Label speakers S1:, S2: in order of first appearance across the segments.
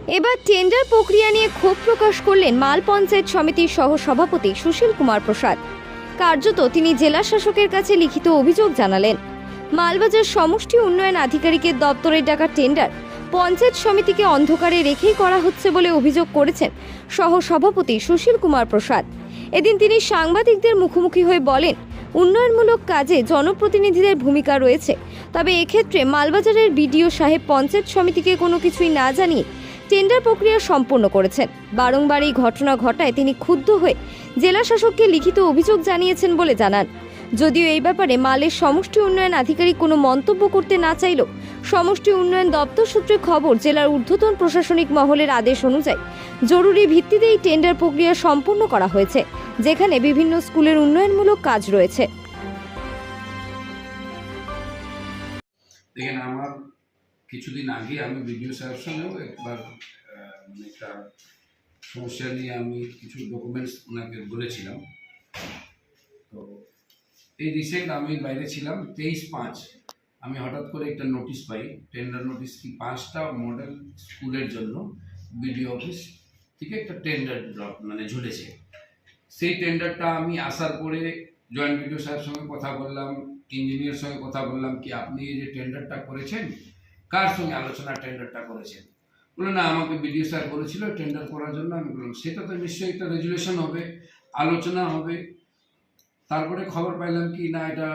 S1: এবার টেন্ডার প্রক্রিয়া নিয়ে ক্ষোভ প্রকাশ করলেন মাল পঞ্চায়েত সমিতির সহ সভাপতি সুশীল কুমার প্রসাদ। কার্যত তিনি জেলা শাসকের কাছে লিখিত অভিযোগ জানালেন। মালবাজার সমষ্টি উন্নয়ন আধিকারিকের দপ্তরের ডাকা টেন্ডার পঞ্চায়েত সমিতিকে অন্ধকারে রেখেই করা হচ্ছে বলে অভিযোগ করেছেন সহ সভাপতি সুশীল কুমার প্রসাদ। এদিন তিনি সাংবাদিকদের মুখোমুখি হয়ে বলেন, উন্নয়নমূলক কাজে জনপ্রতিনিধিদের ভূমিকা রয়েছে, তবে এক্ষেত্রে মালবাজারের বিডিও সাহেব পঞ্চায়েত সমিতিকে কোনো কিছুই না জানিয়ে টেন্ডার প্রক্রিয়া সম্পন্ন করেছেন। বারংবার এই ঘটনা ঘটায় তিনি ক্ষুব্ধ হয়ে জেলা শাসককে লিখিত অভিযোগ জানিয়েছেন বলে জানান। যদিও এই ব্যাপারে মালের সমষ্টি উন্নয়ন আধিকারিক কোনো মন্তব্য করতে না চাইলেও সমষ্টি উন্নয়ন দপ্তর সূত্রে খবর, জেলার ঊর্ধ্বতন প্রশাসনিক মহলের আদেশ অনুযায়ী জরুরি ভিত্তিতে এই টেন্ডার প্রক্রিয়া সম্পন্ন করা হয়েছে, যেখানে বিভিন্ন স্কুলের উন্নয়নমূলক কাজ রয়েছে।
S2: দেখেন, আমার কিছুদিন আগে আমি বিডিও সাহেবের সঙ্গেও একবার একটা সমস্যা নিয়ে আমি কিছু ডকুমেন্টস ওনাকে বলেছিলাম। তো এই রিসেন্ট আমি বাইরে ছিলাম, 23/5 আমি হঠাৎ করে একটা নোটিশ পাই, টেন্ডার নোটিশ, কি 5টা মডেল স্কুলের জন্য বিডিও অফিস থেকে একটা টেন্ডার ঝুলেছে। সেই টেন্ডারটা আমি আসার পরে জয়েন্ট বিডিও সাহেবের সঙ্গে কথা বললাম, ইঞ্জিনিয়ার সঙ্গে কথা বললাম, কি আপনি এই যে টেন্ডারটা করেছেন কার সঙ্গে আলোচনা টেন্ডারটা করেছেন? বলে না, আমাকে বিডিও স্যার বলেছিল টেন্ডার করার জন্য। আমি বললাম সেটা তো নিশ্চয়ই একটা রেজুলেশন হবে, আলোচনা হবে। তারপরে খবর পাইলাম কি না, এটা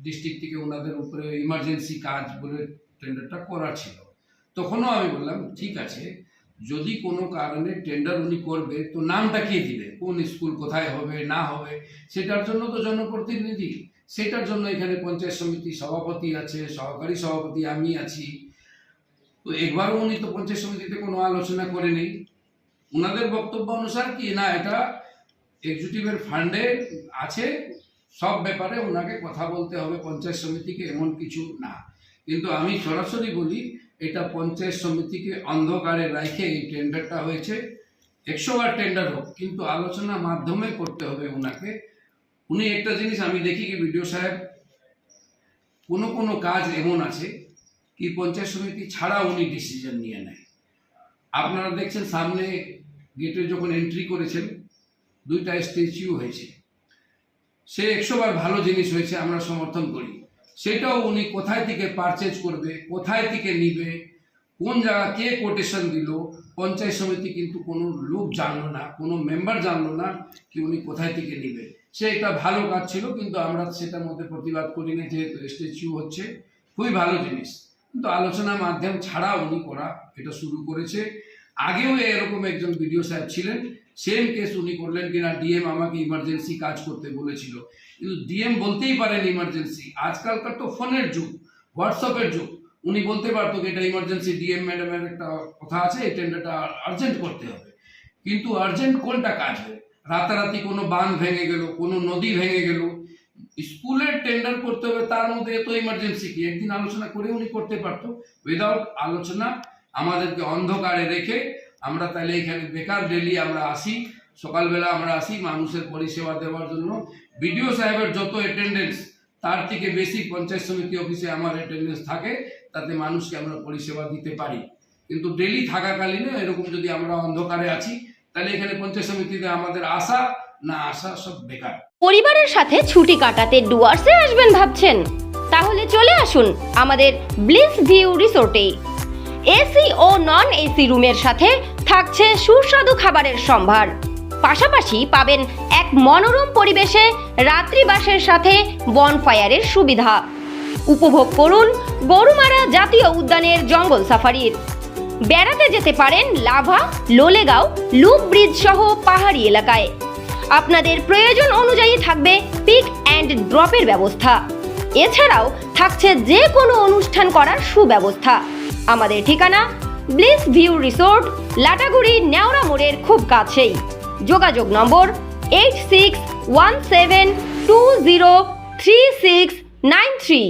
S2: ডিস্ট্রিক্ট থেকে ওনাদের উপরে ইমার্জেন্সি কাজ বলে টেন্ডারটা করার ছিল। তখনও আমি বললাম ঠিক আছে, যদি কোনো কারণে টেন্ডার উনি করবে তো নামটা কে দিবে, কোন স্কুল কোথায় হবে না হবে, সেটার জন্য তো জনপ্রতিনিধি, সেটার জন্য এখানে পঞ্চায়েত সমিতি সভাপতি আছে, সহকারী সভাপতি আমি আছি। তো একবারও উনি তো পঞ্চায়েত সমিতিতে কোনো আলোচনা করেনি। ওনাদের বক্তব্য অনুসার কি না, এটা এক্সিকিউটিভের ফান্ডে আছে, সব ব্যাপারে ওনাকে কথা বলতে হবে পঞ্চায়েত সমিতিকে, এমন কিছু না। কিন্তু আমি সরাসরি বলি, এটা পঞ্চায়েত সমিতিকে অন্ধকারে রাখে এই টেন্ডারটা হয়েছে। 100 বার টেন্ডার হোক, কিন্তু আলোচনা মাধ্যমে করতে হবে ওনাকে। উনি একটা জিনিস আমি দেখি কি বিডিও সাহেব কোনো কাজ এমন আছে কি পঞ্চায়েত সমিতি ছাড়া উনি ডিসিশন নিয়ে নেয়। আপনারা দেখছেন সামনে গেটে যখন এন্ট্রি করেছেন 2টা স্ট্যাচু হয়েছে, সে 100 বার ভালো জিনিস হয়েছে, আমরা সমর্থন করি। সেটাও উনি কোথায় থেকে পারচেজ করবে, কোথায় থেকে নিবে, কোন জায়গা কে কোটেশন দিল, পঞ্চায়েত সমিতি কিন্তু কোনো লোক জানলো না, কোনো মেম্বার জানলো না কি উনি কোথায় থেকে নিবে। সে একটা ভালো কাজ ছিল, কিন্তু আমরা সেটার মধ্যে প্রতিবাদ করি না, যেহেতু স্ট্যাচু হচ্ছে খুবই ভালো জিনিস, কিন্তু আলোচনা মাধ্যম ছাড়া উনি করা এটা শুরু করেছে। আগেও এরকম একজন বিডিও সাহেব ছিলেন, সেম কেস উনি করলেন কিনা, ডিএম আমাকে ইমার্জেন্সি কাজ করতে বলেছিল, কিন্তু ডিএম বলতেই পারেন ইমার্জেন্সি। আজকালকার তো ফোনের যুগ, হোয়াটসঅ্যাপের যুগ, উনি বলতে পারতো কি এটা ইমার্জেন্সি, ডিএম ম্যাডামের একটা কথা আছে, এই টেন্ডারটা আর্জেন্ট করতে হবে। কিন্তু আর্জেন্ট কোনটা কাজ হয়? রাতারাতি কোনো বাঁধ ভেঙে গেল, কোনো নদী ভেঙে গেল, স্কুলের টেন্ডার করতে হবে, তার মধ্যে এত ইমার্জেন্সি কি? একদিন আলোচনা করে উনি করতে পারতো। উইদাউট আলোচনা আমাদেরকে অন্ধকারে রেখে আমরা তাহলে এখানে বেকার ডেলি আমরা আসি, সকালবেলা আমরা আসি মানুষের পরিষেবা দেওয়ার জন্য। বিডিও সাহেবের যত অ্যাটেন্ডেন্স তার থেকে বেশি পঞ্চায়েত সমিতি অফিসে আমার অ্যাটেন্ডেন্স থাকে, তাতে মানুষকে আমরা পরিষেবা দিতে পারি। কিন্তু ডেলি থাকাকালীন এরকম যদি আমরা অন্ধকারে আছি, তাহলে এখানে পঞ্চায়েত সমিতিতে আমাদের আসা না আসা সব বেকার।
S3: পরিবারের সাথে ছুটি কাটাতে ডুয়ার্সে আসবেন ভাবছেন? তাহলে চলে আসুন আমাদের ব্লিস ভিউ রিসোর্টে। এসি ও নন এসি রুমের সাথে থাকছে সুস্বাদু খাবারের সম্ভার, পাশাপাশি পাবেন এক মনোরম পরিবেশে রাত্রিবাসের সাথে বনফায়ারের সুবিধা। উপভোগ করুন গরুমারা জাতীয় উদ্যানের জঙ্গল সাফারির। বেড়াতে যেতে পারেন লাভা, লোলেগাঁও, লুপ ব্রিজ সহ পাহাড়ি এলাকায়। আপনাদের প্রয়োজন অনুযায়ী থাকবে পিক অ্যান্ড ড্রপের ব্যবস্থা। এছাড়াও থাকছে যে কোনো অনুষ্ঠান করার সুব্যবস্থা। আমাদের ঠিকানা bliss view resort, Lataguri Neora মোড়ের খুব কাছেই। যোগাযোগ নম্বর 8617203693।